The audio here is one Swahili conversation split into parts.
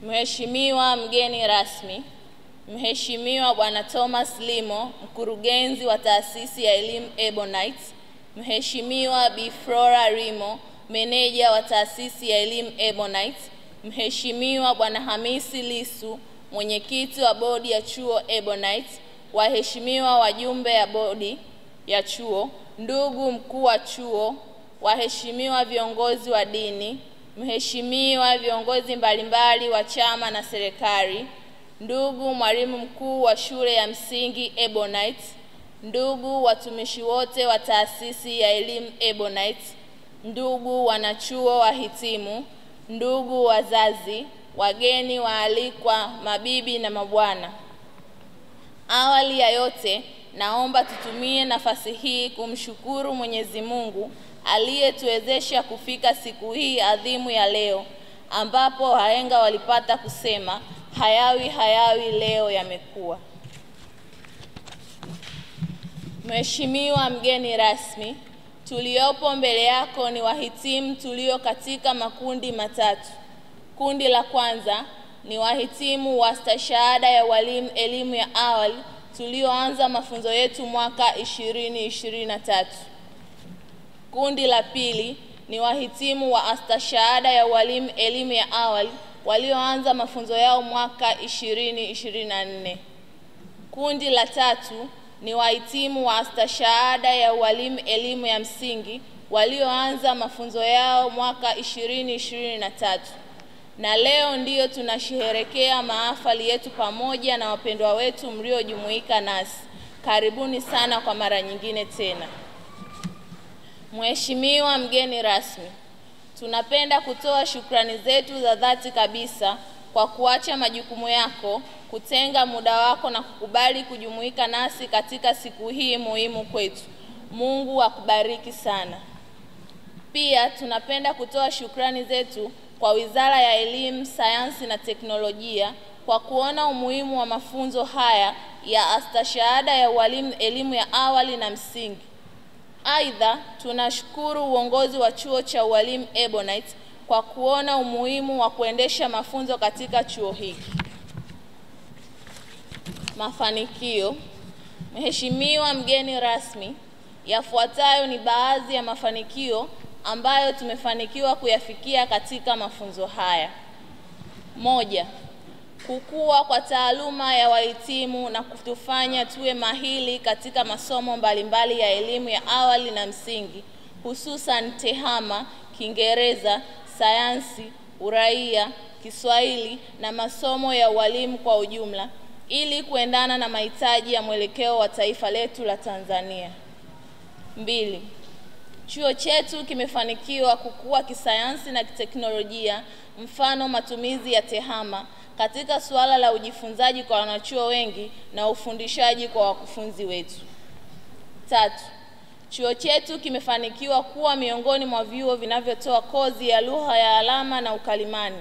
Mheshimiwa mgeni rasmi, Mheshimiwa Bwana Thomas Limo, mkurugenzi wa taasisi ya elimu Ebonite, Mheshimiwa Bi Flora Rimo, meneja wa taasisi ya elimu Ebonite, Mheshimiwa Bwana Hamisi Lisu, mwenyekiti wa bodi ya chuo Ebonite, waheshimiwa wajumbe ya bodi ya chuo, ndugu mkuu wa chuo, waheshimiwa viongozi wa dini, mheshimiwa viongozi mbalimbali wa chama na serikali, ndugu mwalimu mkuu wa shule ya msingi Ebonite, ndugu watumishi wote wa taasisi ya elimu Ebonite, ndugu wanachuo wahitimu, ndugu wazazi, wageni waalikwa, mabibi na mabwana. Awali ya yote, naomba tutumie nafasi hii kumshukuru Mwenyezi Mungu aliyetuwezesha kufika siku hii adhimu ya leo, ambapo wahenga walipata kusema hayawi hayawi leo yamekuwa. Mheshimiwa mgeni rasmi, tuliopo mbele yako ni wahitimu tulio katika makundi matatu. Kundi la kwanza ni wahitimu wa stashahada ya walimu elimu ya awali tulioanza mafunzo yetu mwaka 2023. Kundi la pili ni wahitimu wa astashahada ya walimu elimu ya awali walioanza mafunzo yao mwaka 2024. Kundi la tatu ni wahitimu wa astashahada ya walimu elimu ya msingi walioanza mafunzo yao mwaka 2023. Na leo ndiyo tunasherehekea mahafali yetu pamoja na wapendwa wetu mliojumuika nasi. Karibuni sana kwa mara nyingine tena. Mheshimiwa mgeni rasmi, tunapenda kutoa shukrani zetu za dhati kabisa kwa kuacha majukumu yako, kutenga muda wako na kukubali kujumuika nasi katika siku hii muhimu kwetu. Mungu akubariki sana. Pia tunapenda kutoa shukrani zetu kwa Wizara ya Elimu, Sayansi na Teknolojia kwa kuona umuhimu wa mafunzo haya ya astashahada ya walimu elimu ya awali na msingi. Aidha, tunashukuru uongozi wa chuo cha walimu Ebonite kwa kuona umuhimu wa kuendesha mafunzo katika chuo hiki. Mafanikio. Mheshimiwa mgeni rasmi, yafuatayo ni baadhi ya mafanikio ambayo tumefanikiwa kuyafikia katika mafunzo haya. 1. Kukua kwa taaluma ya wahitimu na kutufanya tuwe mahiri katika masomo mbalimbali ya elimu ya awali na msingi, hususan tehama, Kiingereza, sayansi, uraia, Kiswahili na masomo ya walimu kwa ujumla, ili kuendana na mahitaji ya mwelekeo wa taifa letu la Tanzania. 2. Chuo chetu kimefanikiwa kukua kisayansi na kiteknolojia, mfano matumizi ya tehama katika suala la ujifunzaji kwa wanachuo wengi na ufundishaji kwa wakufunzi wetu. 3. Chuo chetu kimefanikiwa kuwa miongoni mwa vyuo vinavyotoa kozi ya lugha ya alama na ukalimani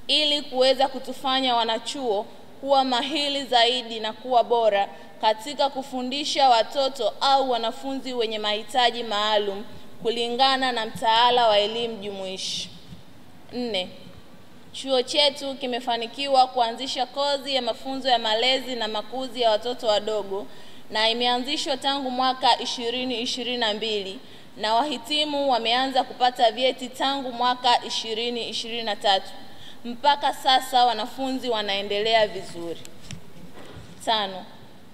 ili kuweza kutufanya wanachuo kuwa mahiri zaidi na kuwa bora katika kufundisha watoto au wanafunzi wenye mahitaji maalum kulingana na mtaala wa elimu jumuishi. 4. Chuo chetu kimefanikiwa kuanzisha kozi ya mafunzo ya malezi na makuzi ya watoto wadogo na imeanzishwa tangu mwaka 2022 na wahitimu wameanza kupata vyeti tangu mwaka 2023. Mpaka sasa wanafunzi wanaendelea vizuri. 5.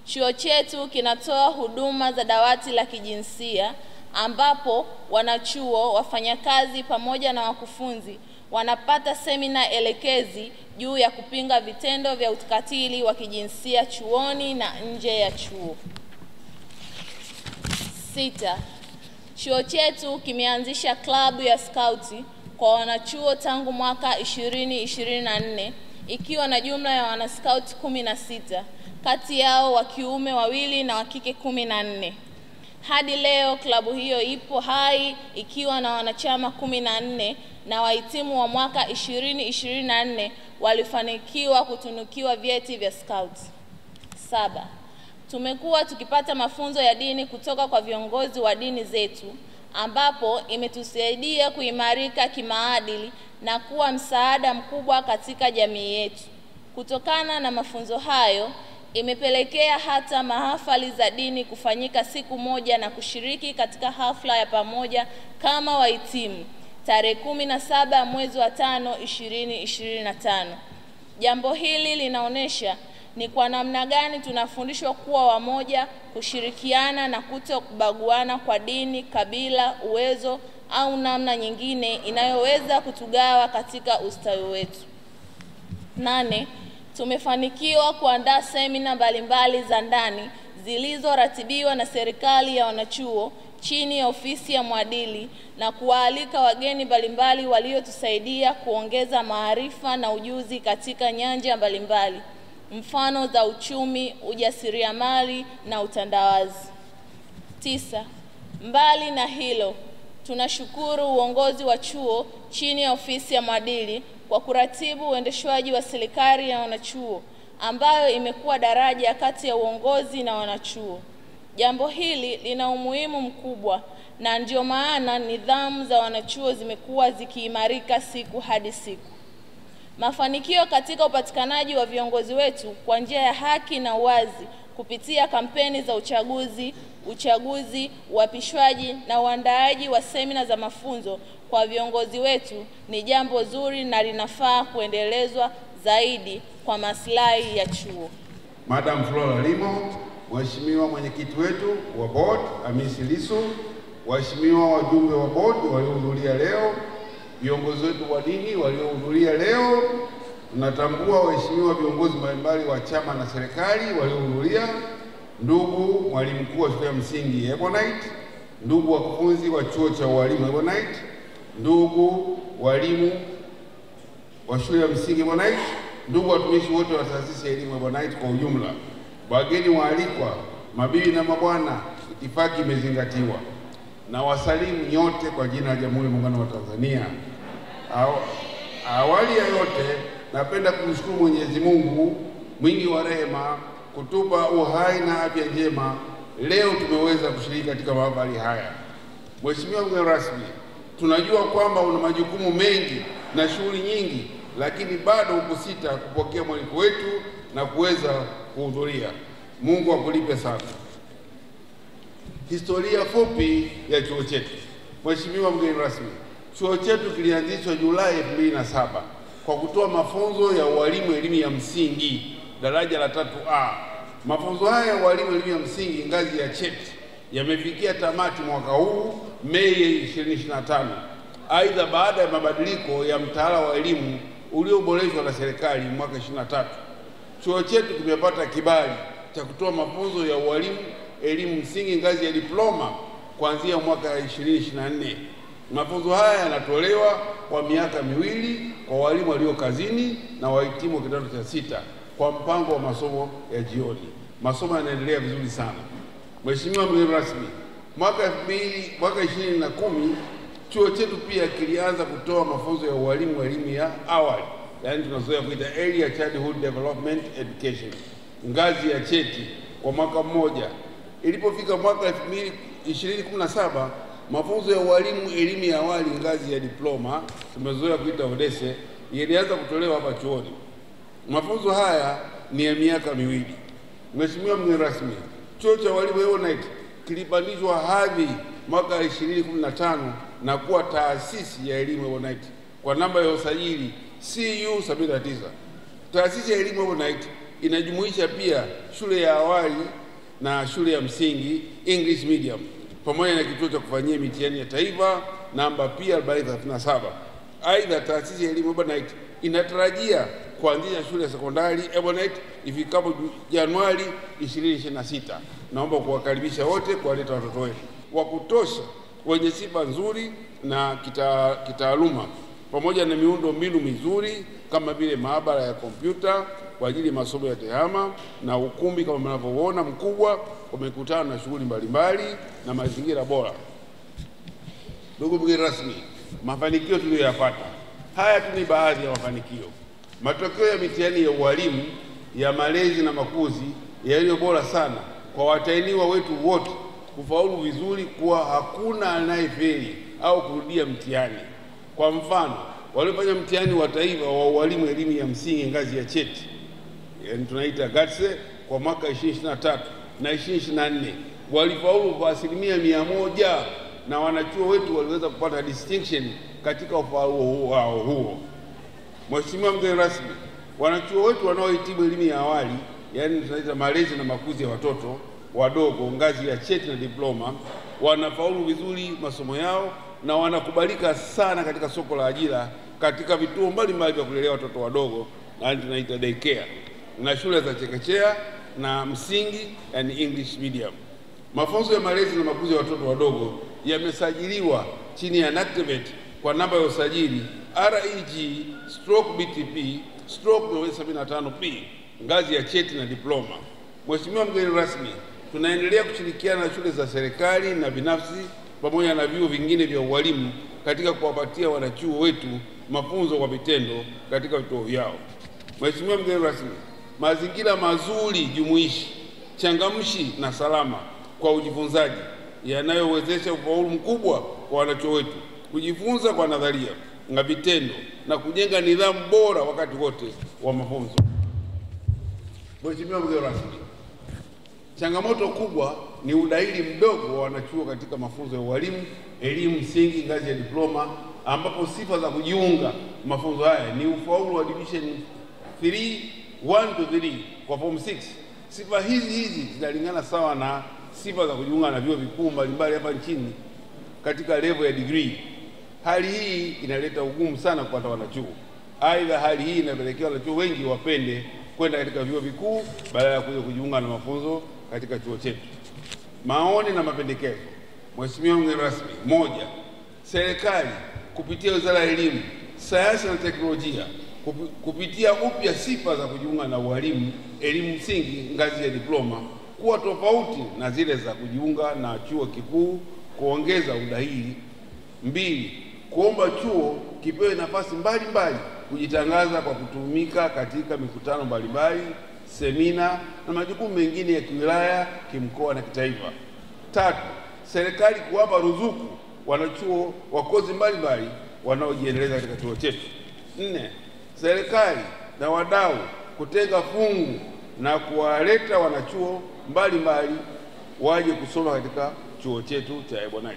Chuo chetu kinatoa huduma za dawati la kijinsia ambapo wanachuo, wafanyakazi pamoja na wakufunzi wanapata semina elekezi juu ya kupinga vitendo vya ukatili wa kijinsia chuoni na nje ya chuo. 6. Chuo chetu kimeanzisha klabu ya skauti kwa wanachuo tangu mwaka 2024 ikiwa na jumla ya wanaskauti 16, kati yao wa kiume 2 na wa kike 14. Hadi leo klabu hiyo ipo hai ikiwa na wanachama 14 na wahitimu wa mwaka 2024 walifanikiwa kutunukiwa vyeti vya scout. 7. Tumekuwa tukipata mafunzo ya dini kutoka kwa viongozi wa dini zetu ambapo imetusaidia kuimarika kimaadili na kuwa msaada mkubwa katika jamii yetu. Kutokana na mafunzo hayo, imepelekea hata mahafali za dini kufanyika siku moja na kushiriki katika hafla ya pamoja kama wahitimu tarehe 17 mwezi wa 5 2025. Jambo hili linaonesha ni kwa namna gani tunafundishwa kuwa wamoja, kushirikiana na kutokubaguana kwa dini, kabila, uwezo au namna nyingine inayoweza kutugawa katika ustawi wetu. 8. Tumefanikiwa kuandaa semina mbalimbali za ndani zilizoratibiwa na serikali ya wanachuo chini ya ofisi ya mwadili na kuwaalika wageni mbalimbali waliotusaidia kuongeza maarifa na ujuzi katika nyanja mbalimbali, mfano za uchumi, ujasiriamali na utandawazi. 9. Mbali na hilo, tunashukuru uongozi wa chuo chini ya ofisi ya mwadili kwa kuratibu uendeshwaji wa serikali ya wanachuo ambayo imekuwa daraja kati ya uongozi na wanachuo. Jambo hili lina umuhimu mkubwa na ndio maana nidhamu za wanachuo zimekuwa zikiimarika siku hadi siku. Mafanikio katika upatikanaji wa viongozi wetu kwa njia ya haki na uwazi kupitia kampeni za uchaguzi, uapishwaji na uandaaji wa semina za mafunzo kwa viongozi wetu ni jambo zuri na linafaa kuendelezwa zaidi kwa maslahi ya chuo. Madam Flora Limo, Mheshimiwa mwenyekiti wetu wa board Hamisi Lisu, waheshimiwa wajumbe wa board waliohudhuria leo, viongozi wetu wa dini waliohudhuria leo, tunatambua waheshimiwa viongozi mbalimbali wa chama na serikali waliohudhuria, ndugu mwalimu mkuu wa shule ya msingi Ebonite, ndugu wakufunzi wa chuo cha walimu Ebonite, ndugu walimu wa shule ya msingi Ebonite, ndugu watumishi wote wa taasisi ya elimu Ebonite kwa ujumla, wageni waalikwa, mabibi na mabwana, itifaki imezingatiwa. Na wasalimu nyote kwa jina la Jamhuri ya Muungano wa Tanzania. Awali ya yote, napenda kumshukuru Mwenyezi Mungu mwingi wa rehema kutupa uhai na afya njema. Leo tumeweza kushiriki katika mahafali haya. Mheshimiwa mgeni rasmi, tunajua kwamba una majukumu mengi na shughuli nyingi, lakini bado hukusita kupokea mwaliko wetu na kuweza kuhudhuria. Mungu akulipe sana. Historia fupi ya chuo chetu. Mheshimiwa mgeni rasmi, chuo chetu kilianzishwa Julai 2007 kwa kutoa mafunzo ya ualimu elimu ya msingi daraja la 3A. Mafunzo haya ya ualimu elimu ya msingi ngazi ya cheti yamefikia tamati mwaka huu Mei 2025. Aidha, baada ya mabadiliko ya mtaala wa elimu ulioboreshwa na serikali mwaka 2023, chuo chetu kimepata kibali cha kutoa mafunzo ya ualimu elimu msingi ngazi ya diploma kuanzia mwaka 2024. Mafunzo haya yanatolewa kwa miaka miwili kwa walimu walio kazini na wahitimu kidato cha 6 kwa mpango wa masomo ya jioni. Masomo yanaendelea vizuri sana. Mheshimiwa mgeni rasmi, mwaka 2010 chuo chetu pia kilianza kutoa mafunzo ya ualimu wa elimu ya awali, yaani tunazoea kuita Early Childhood Development Education, ngazi ya cheti kwa mwaka mmoja. Ilipofika mwaka 2017, mafunzo ya ualimu elimu ya awali ngazi ya diploma, tumezoea kuita ODESE, yalianza kutolewa hapa chuoni. Mafunzo haya ni ya miaka miwili. Mheshimiwa mgeni rasmi, chuo cha walimu Ebonite kilipandishwa hadhi mwaka 2015 na kuwa taasisi ya elimu Ebonite kwa namba ya usajili CU 79. Taasisi ya elimu Ebonite inajumuisha pia shule ya awali na shule ya msingi English medium pamoja na kituo cha kufanyia mitihani ya taifa namba P4037. Aidha, taasisi ya elimu Ebonite inatarajia kuanzisha shule ya sekondari Ebonite ifikapo Januari 2026. Naomba kuwakaribisha wote, kuwaleta watoto wetu wa kutosha wenye sifa nzuri na kitaaluma pamoja na miundo mbinu mizuri kama vile maabara ya kompyuta kwa ajili ya masomo ya tehama na ukumbi kama mnavyoona mkubwa kwa mikutano na shughuli mbalimbali na mazingira bora. Ndugu mgeni rasmi, mafanikio tuliyoyapata. Haya tu ni baadhi ya mafanikio. Matokeo ya mitihani ya ualimu ya malezi na makuzi yaliyo bora sana kwa watahiniwa wetu wote kufaulu vizuri, kuwa hakuna anayefeli au kurudia mtihani. Kwa mfano, waliofanya mtihani wa taifa wa ualimu elimu ya msingi ngazi ya cheti, yani tunaita GATSE, kwa mwaka 2023 na 2024 walifaulu kwa 100%, na wanachuo wetu waliweza kupata distinction katika ufaulu wao huo. Mheshimiwa mgeni rasmi, wanachuo wetu wanaohitimu elimu ya awali, yani tunaita malezi na makuzi ya watoto wadogo ngazi ya cheti na diploma, wanafaulu vizuri masomo yao na wanakubalika sana katika soko la ajira katika vituo mbalimbali vya kulelea watoto wadogo, yani tunaita daycare, na shule za chekechea na msingi, yani English medium. Mafunzo ya malezi na makuzi ya watoto wadogo yamesajiliwa chini ya NACTVET kwa namba ya usajili REG/BTP/75P ngazi ya cheti na diploma. Mheshimiwa mgeni rasmi, tunaendelea kushirikiana na shule za serikali na binafsi pamoja na vyuo vingine vya ualimu katika kuwapatia wanachuo wetu mafunzo kwa vitendo katika vituo vyao. Mheshimiwa mgeni rasmi, mazingira mazuri, jumuishi, changamshi na salama kwa ujifunzaji yanayowezesha ufaulu mkubwa kwa wanachuo wetu kujifunza kwa nadharia na vitendo na kujenga nidhamu bora wakati wote wa mafunzo. Mheshimiwa mgeni rasmi, changamoto kubwa ni udahili mdogo wa wanachuo katika mafunzo ya ualimu elimu msingi ngazi ya diploma, ambapo sifa za kujiunga mafunzo haya ni ufaulu wa division 1 to 3 kwa form 6. Sifa hizi zinalingana sawa na sifa za kujiunga na vyuo vikuu mbalimbali hapa nchini katika level ya degree. Hali hii inaleta ugumu sana kupata wanachuo. Aidha, hali hii inapelekea wanachuo wengi wapende kwenda katika vyuo vikuu badala ya kuja kujiunga na mafunzo katika chuo chetu. Maoni na mapendekezo. Mheshimiwa mgeni rasmi, moja, serikali kupitia Wizara ya Elimu, Sayansi na Teknolojia kupitia upya sifa za kujiunga na ualimu elimu msingi ngazi ya diploma kuwa tofauti na zile za kujiunga na chuo kikuu, kuongeza udahili. Mbili, kuomba chuo kipewe nafasi mbalimbali kujitangaza kwa kutumika katika mikutano mbalimbali, semina na majukumu mengine ya kiwilaya, kimkoa na kitaifa. Tatu, serikali kuwapa ruzuku wanachuo wa kozi mbalimbali wanaojiendeleza katika chuo chetu. Nne, serikali na wadau kutenga fungu na kuwaleta wanachuo mbalimbali waje kusoma katika chuo chetu cha Ebonite.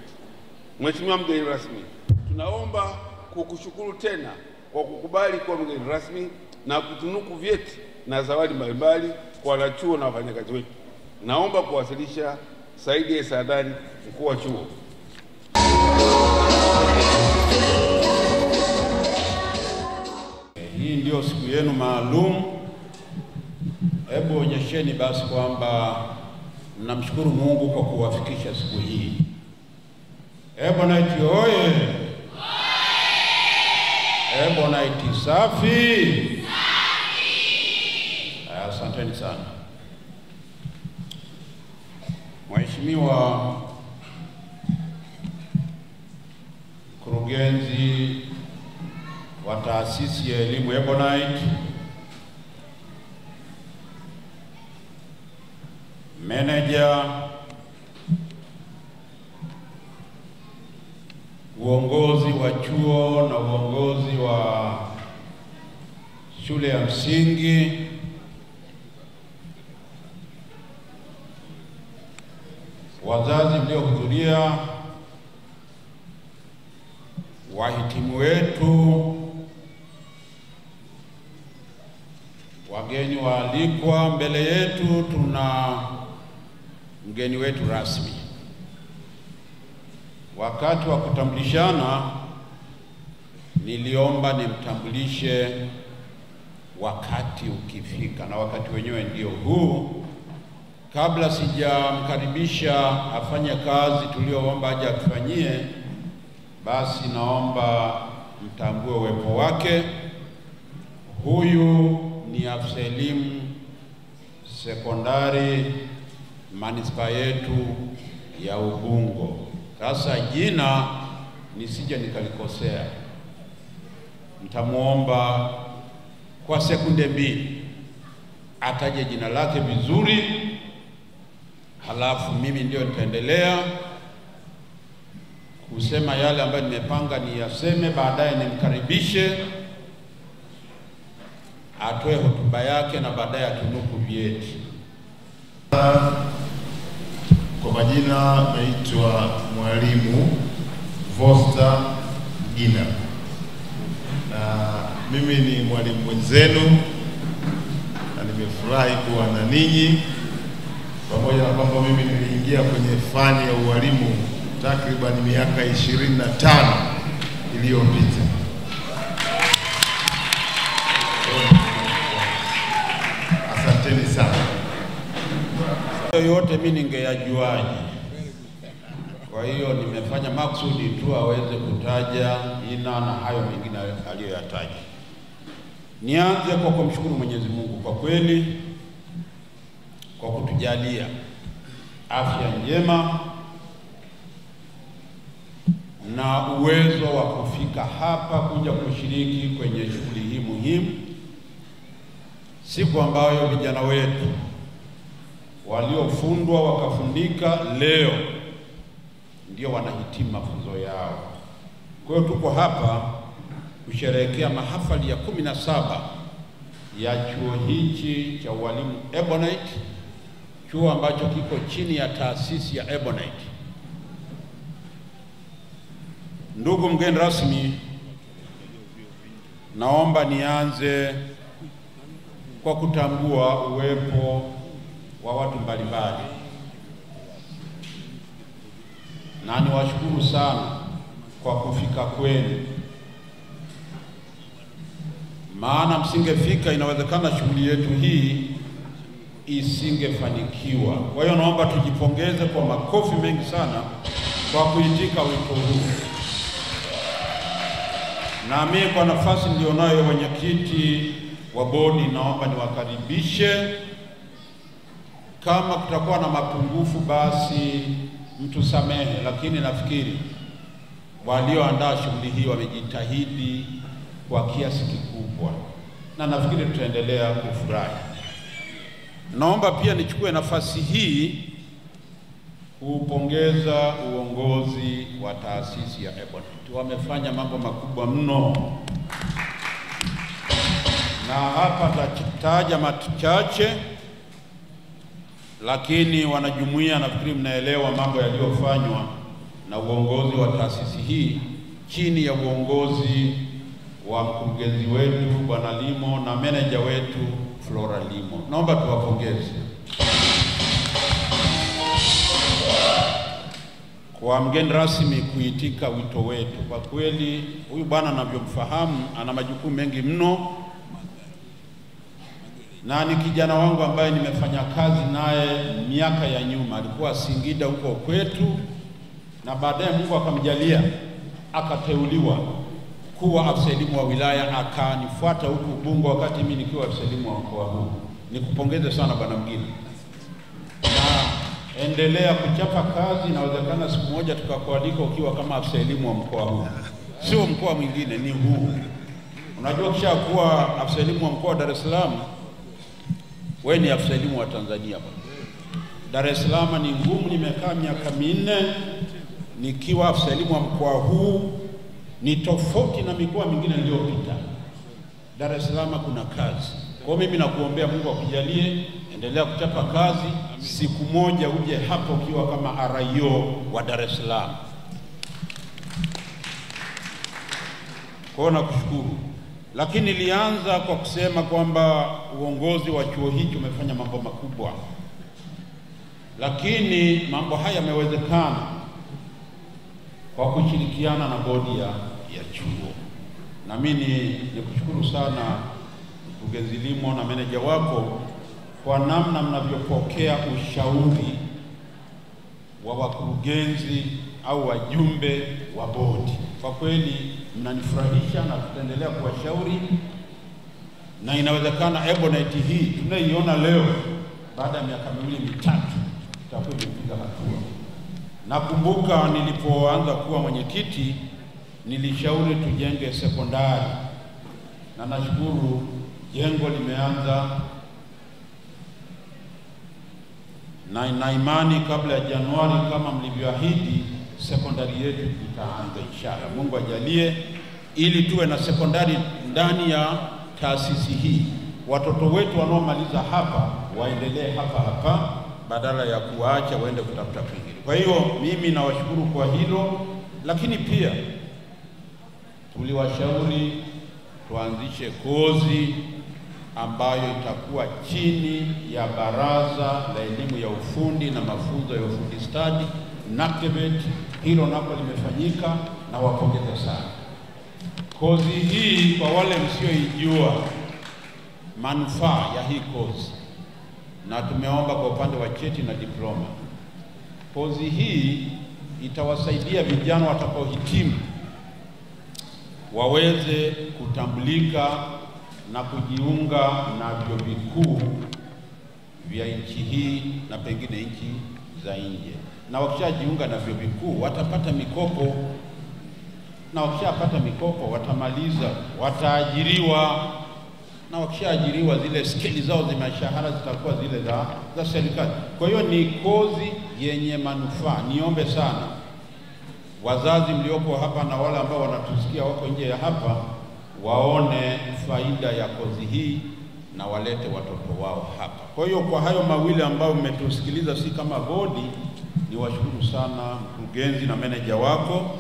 Mheshimiwa mgeni rasmi, tunaomba kukushukuru tena kwa kukubali kuwa mgeni rasmi na kutunuku vyeti na zawadi mbalimbali kwa wanachuo na wafanyakazi wetu. Naomba kuwasilisha Saidi Saadani, mkuu wa chuo. Hii ndio siku yenu maalum. Hebu onyesheni basi kwamba mnamshukuru Mungu kwa kuwafikisha siku hii. Ebonite oye! Ebonite safi! Asanteni sana. Mheshimiwa mkurugenzi wa taasisi ya elimu Ebonite, meneja, uongozi wa chuo na uongozi wa shule ya msingi, wazazi mliohudhuria, wahitimu wetu, wageni waalikwa, mbele yetu tuna mgeni wetu rasmi. Wakati wa kutambulishana niliomba nimtambulishe wakati ukifika, na wakati wenyewe ndio huu. Kabla sijamkaribisha afanye kazi tulioomba aje atufanyie, basi naomba mtambue uwepo wake. Huyu ni afisa elimu sekondari manispaa yetu ya Ubungo. Sasa jina nisije nikalikosea, mtamuomba kwa sekunde mbili ataje jina lake vizuri, halafu mimi ndio nitaendelea kusema yale ambayo nimepanga niyaseme, baadaye nimkaribishe atoe hotuba yake na baadaye atunuku vyeti. Kwa majina naitwa Mwalimu Vosta Gina, na mimi ni mwalimu mwenzenu na nimefurahi kuwa na ninyi, pamoja na kwamba mimi niliingia kwenye fani ya ualimu takriban miaka 25 iliyopita. Asanteni sana. Yote mimi ningeyajuaje? Kwa hiyo nimefanya maksudi tu aweze kutaja jina na hayo mengine aliyoyataja. Nianze kwa kumshukuru Mwenyezi Mungu kwa kweli kwa kutujalia afya njema na uwezo wa kufika hapa kuja kushiriki kwenye shughuli hii muhimu, siku ambayo vijana wetu waliofundwa wakafundika leo ndio wanahitimu mafunzo yao. Kwa hiyo tuko hapa kusherehekea mahafali ya 17 ya chuo hichi cha ualimu Ebonite, chuo ambacho kiko chini ya taasisi ya Ebonite. Ndugu mgeni rasmi, naomba nianze kwa kutambua uwepo wa watu mbalimbali, na niwashukuru sana kwa kufika kwenu, maana msingefika inawezekana shughuli yetu hii isingefanikiwa. Kwa hiyo naomba tujipongeze kwa makofi mengi sana kwa kuitika wito huu. Na mimi kwa nafasi nilionayo mwenyekiti wa bodi, naomba niwakaribishe. Kama kutakuwa na mapungufu basi mtusamehe, lakini nafikiri walioandaa shughuli hii wamejitahidi kwa kiasi kikubwa na nafikiri tutaendelea kufurahi. Naomba pia nichukue nafasi hii kupongeza uongozi wa taasisi ya Ebonite. Wamefanya mambo makubwa mno, na hapa tutataja machache, lakini wanajumuiya nafikiri mnaelewa mambo yaliyofanywa na uongozi wa taasisi hii chini ya uongozi wa mkurugenzi wetu Bwana Limo na meneja wetu Flora Limo. Naomba tuwapongeze. Kwa mgeni rasmi kuitika wito wetu, kwa kweli huyu bwana anavyomfahamu ana majukumu mengi mno, na ni kijana wangu ambaye nimefanya kazi naye miaka ya nyuma. Alikuwa Singida huko kwetu, na baadaye Mungu akamjalia akateuliwa kuwa afisa elimu wa wilaya, akanifuata huku Ubungo wakati mimi nikiwa afisa elimu wa mkoa huu. Nikupongeze sana bwana Mgina, na endelea kuchapa kazi. Inawezekana siku moja tukakualika ukiwa kama afisa elimu wa mkoa huu, sio mkoa mwingine, ni huu. Unajua kisha kuwa afisa elimu wa mkoa wa Dar es Salaam, wewe ni afisa elimu wa Tanzania bwana. Dar es Salaam ni ngumu. Nimekaa miaka 4 nikiwa afisa elimu wa mkoa huu, ni tofauti na mikoa mingine iliyopita. Dar es Salaam kuna kazi. Kwa mimi nakuombea Mungu akujalie, endelea kuchapa kazi, siku moja uje hapo ukiwa kama RIO wa Dar es Salaam. Kwa hiyo nakushukuru. Lakini nilianza kwa kusema kwamba uongozi wa chuo hicho umefanya mambo makubwa, lakini mambo haya yamewezekana kwa kushirikiana na bodi ya chuo. Na mimi nikushukuru sana mkurugenzi Limo na meneja wako kwa namna mnavyopokea ushauri wa wakurugenzi au wajumbe wa bodi. Kwa kweli mnanifurahisha na tutaendelea kuwashauri, na inawezekana Ebonite hii tunaiona leo baada ya miaka 2-3 tutakuwa tumepiga hatua. Nakumbuka nilipoanza kuwa mwenyekiti nilishauri tujenge sekondari, na nashukuru jengo limeanza, na imani kabla ya Januari kama mlivyoahidi sekondari yetu itaanza inshallah. Mungu ajalie, ili tuwe na sekondari ndani ya taasisi hii. Watoto wetu wanaomaliza hapa waendelee hapa badala ya kuacha waende kutafuta kwingine. Kwa hiyo mimi nawashukuru kwa hilo, lakini pia tuliwashauri tuanzishe kozi ambayo itakuwa chini ya Baraza la Elimu ya Ufundi na Mafunzo ya Ufundi Stadi NACTVET. Hilo nako limefanyika na wapongeza sana. Kozi hii kwa wale msioijua manufaa ya hii kozi, na tumeomba kwa upande wa cheti na diploma, kozi hii itawasaidia vijana watakaohitimu waweze kutambulika na kujiunga na vyuo vikuu vya nchi hii na pengine nchi za nje. Na wakishajiunga na vyuo vikuu watapata mikopo, na wakishapata mikopo watamaliza, wataajiriwa, na wakishaajiriwa zile skili zao za mishahara zitakuwa zile za serikali. Kwa hiyo ni kozi yenye manufaa. Niombe sana wazazi mliopo hapa na wale ambao wanatusikia wako nje ya hapa waone faida ya kozi hii na walete watoto wao hapa. Kwa hiyo kwa hayo mawili ambayo mmetusikiliza, si kama bodi, ni washukuru sana mkurugenzi na meneja wako,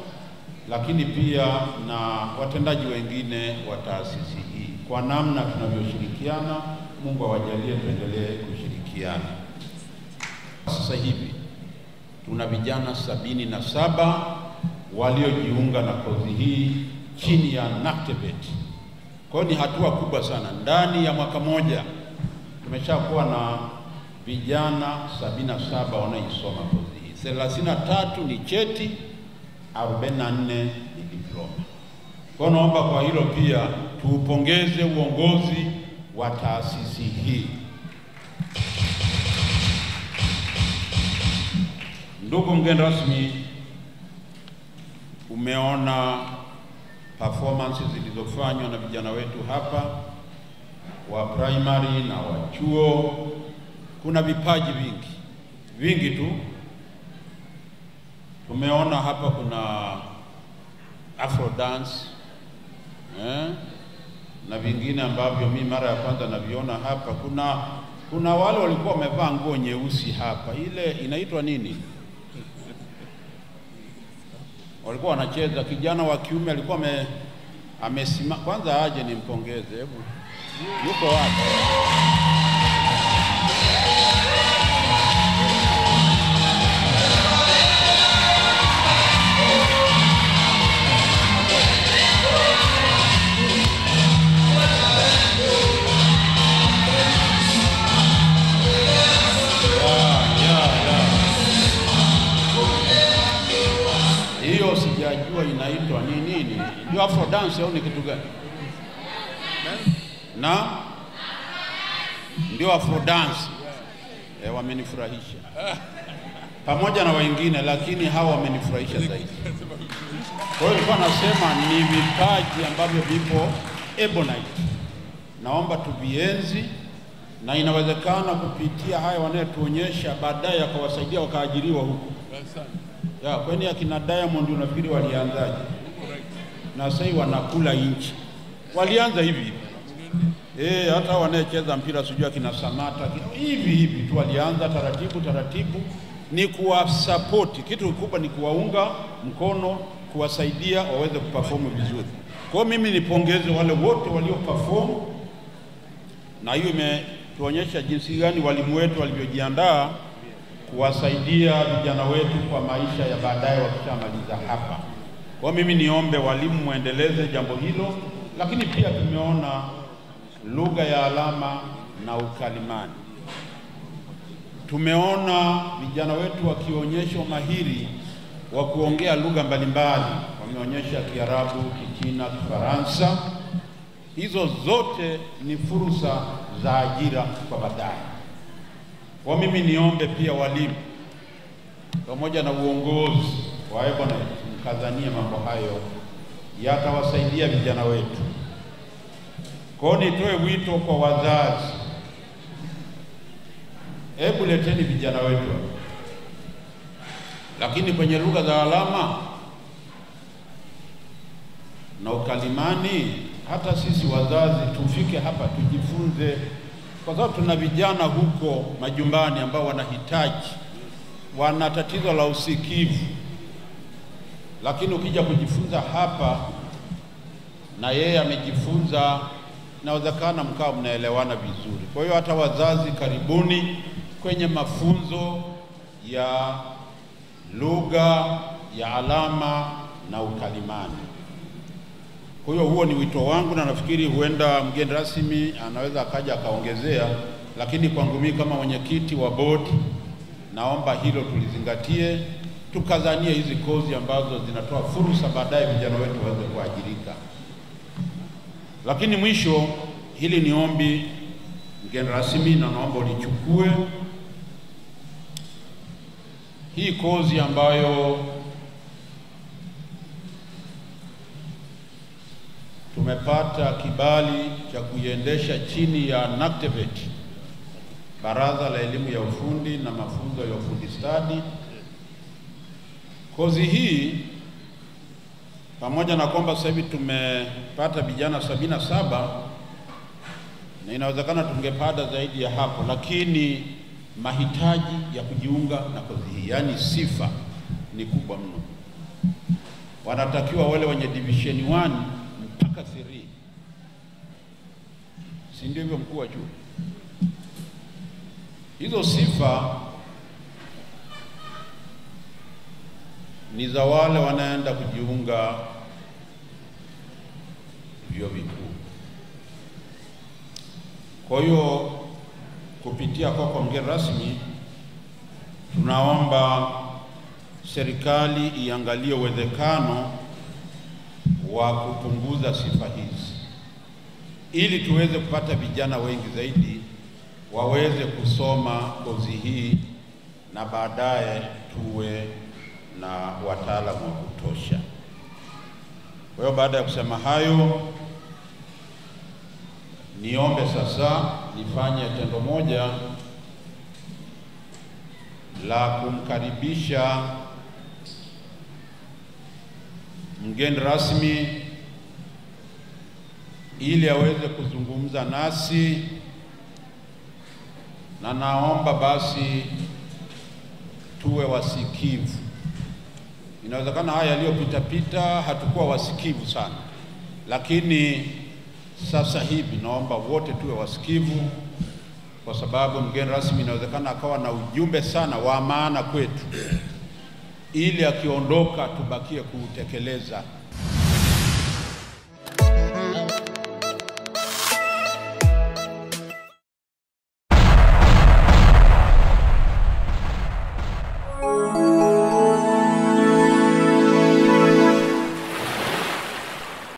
lakini pia na watendaji wengine wa taasisi hii kwa namna tunavyoshirikiana. Mungu awajalie tuendelee kushirikiana. Sasa hivi tuna vijana 77 waliojiunga na kozi hii chini ya NACTVET. Kwa hiyo ni hatua kubwa sana. Ndani ya mwaka moja tumeshakuwa na vijana 77 wanaisoma kozi hii. 33 ni cheti, 44 ni diploma. Kwa hiyo naomba kwa hilo pia tuupongeze uongozi wa taasisi hii. Ndugu mgeni rasmi, umeona performances zilizofanywa na vijana wetu hapa wa primary na wa chuo. Kuna vipaji vingi tu. Tumeona hapa kuna Afro dance na vingine ambavyo mimi mara ya kwanza naviona hapa. Kuna wale walikuwa wamevaa nguo nyeusi hapa, ile inaitwa nini? Walikuwa wanacheza. Kijana wa kiume alikuwa amesimama. Kwanza aje nimpongeze, hebu yuko wapi? Hiyo sijajua inaitwa nini. Ndio Afro dance au ni kitu gani? Na ndio Afro dance. Wamenifurahisha pamoja na wengine, lakini hawa wamenifurahisha zaidi. Kwa hiyo nilikuwa nasema ni vipaji ambavyo vipo Ebonite. Naomba tuvienzi, na inawezekana kupitia haya wanayotuonyesha baadaye akawasaidia wakaajiriwa huko. Kwani akina Diamond unafikiri walianzaje? Na sasa wanakula inchi. Walianza hivi. Hata wanayecheza mpira sijui akina Samata hivi tu walianza taratibu. Ni kuwasupport. Kitu kikubwa ni kuwaunga mkono, kuwasaidia waweze kuperform vizuri. Kwa mimi nipongeze wale wote walio perform, na hiyo imetuonyesha jinsi gani walimu wetu walivyojiandaa kuwasaidia vijana wetu kwa maisha ya baadaye wakishamaliza hapa. Kwa mimi niombe walimu muendeleze jambo hilo, lakini pia tumeona lugha ya alama na ukalimani. Tumeona vijana wetu wakionyesha umahiri wa kuongea lugha mbalimbali. Wameonyesha Kiarabu, Kichina, Kifaransa. Hizo zote ni fursa za ajira kwa baadaye. Kwa mimi niombe pia walimu pamoja na uongozi wa Ebonite mkazanie mambo hayo, yatawasaidia vijana wetu. Kwa nitoe wito kwa wazazi, hebu leteni vijana wetu. Lakini kwenye lugha za alama na ukalimani, hata sisi wazazi tufike hapa tujifunze, kwa sababu tuna vijana huko majumbani ambao wanahitaji, wana tatizo la usikivu, lakini ukija kujifunza hapa na yeye amejifunza, inawezekana mkao mnaelewana vizuri. Kwa hiyo hata wazazi, karibuni kwenye mafunzo ya lugha ya alama na ukalimani. Kwa hiyo huo ni wito wangu, na nafikiri huenda mgeni rasmi anaweza akaja akaongezea, lakini kwangu mimi kama mwenyekiti wa bodi naomba hilo tulizingatie, tukazanie hizi kozi ambazo zinatoa fursa baadaye vijana wetu waweze kuajirika. Lakini mwisho, hili ni ombi mgeni rasmi, na naomba ulichukue hii kozi ambayo tumepata kibali cha kuiendesha chini ya NACTVET, Baraza la Elimu ya Ufundi na Mafunzo ya Ufundi Stadi. Kozi hii pamoja na kwamba sasa hivi tumepata vijana 77 na inawezekana tungepata zaidi ya hapo, lakini mahitaji ya kujiunga na kozi hii, yani sifa, ni kubwa mno. Wanatakiwa wale wenye division 1 mpaka 3, si ndio hivyo mkuu wa chuo? Hizo sifa ni za wale wanaenda kujiunga vyuo vikuu. Kwa hiyo kupitia kwa mgeni rasmi, tunaomba serikali iangalie uwezekano wa kupunguza sifa hizi ili tuweze kupata vijana wengi zaidi waweze kusoma kozi hii na baadaye tuwe na wataalamu wa kutosha. Kwa hiyo baada ya kusema hayo, niombe sasa nifanye tendo moja la kumkaribisha mgeni rasmi ili aweze kuzungumza nasi, na naomba basi tuwe wasikivu. Inawezekana haya yaliyopita hatukuwa wasikivu sana, lakini sasa hivi naomba wote tuwe wasikivu, kwa sababu mgeni rasmi inawezekana akawa na ujumbe sana wa maana kwetu, ili akiondoka tubakie kuutekeleza.